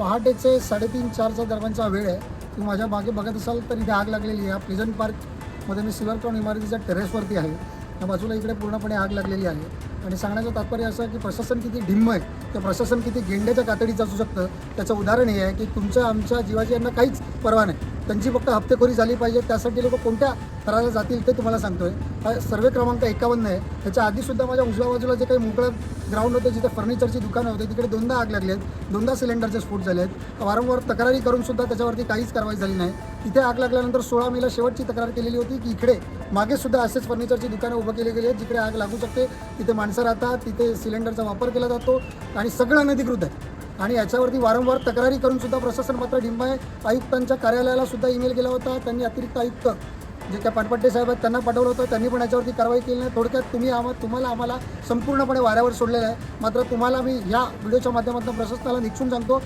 पहाटेचे 3:30-4च्या दरम्यानचा वेळ आहे. तुम्ही माझ्या मागे बघत असाल तर इथे आग लागलेली आहे. प्लेझंट पार्कमध्ये मी सिल्वर क्राउन इमारतीच्या टेरेसवरती आहे. त्या बाजूला इकडे पूर्णपणे आग लागलेली आहे. आणि सांगण्याचं तात्पर्य असं की प्रशासन किती ढिम्म आहे, ते प्रशासन किती गेंड्याच्या कातडीचं असू शकतं. त्याचं उदाहरण हे आहे की तुमच्या आमच्या जीवाची यांना काहीच पर्वा नाही. त्यांची फक्त हप्तेखोरी झाली पाहिजे. त्यासाठी लोक कोणत्या थराला जातील ते तुम्हाला सांगतोय. हा सर्वे क्रमांक 51 आहे. त्याच्या आधीसुद्धा माझ्या उजव्या बाजूला जे काही मोकळं ग्राउंड होतं, जिथे फर्निचरची दुकानं होते, तिकडे 2दा आग लागली आहेत. 2दा सिलेंडरचे स्फोट झाले आहेत. वारंवार तक्रारी करूनसुद्धा त्याच्यावरती काहीच कारवाई झाली नाही. तिथे आग लागल्यानंतर 16 मेला शेवटची तक्रार केलेली होती की इकडे मागेसुद्धा असेच फर्निचरची दुकानं उभं केली गेली आहेत, जिकडे आग लागू शकते. तिथे माणसं राहतात, तिथे सिलेंडरचा वापर केला जातो आणि सगळं अनधिकृत आहे. आणि याच्यावरती वारंवार तक्रारी करूनसुद्धा प्रशासन मात्र ढिम्म आहे. आयुक्तांच्या कार्यालयाला सुद्धा ईमेल गेला होता. त्यांनी अतिरिक्त आयुक्त जे काय पाटपट्टे साहेब आहेत त्यांना पाठवलं होतं. त्यांनी पण याच्यावरती कारवाई केली नाही. थोडक्यात तुम्हाला आम्हाला संपूर्णपणे वाऱ्यावर सोडलेलं आहे. मात्र तुम्हाला मी ह्या व्हिडिओच्या माध्यमातून प्रशासनाला निक्षून सांगतो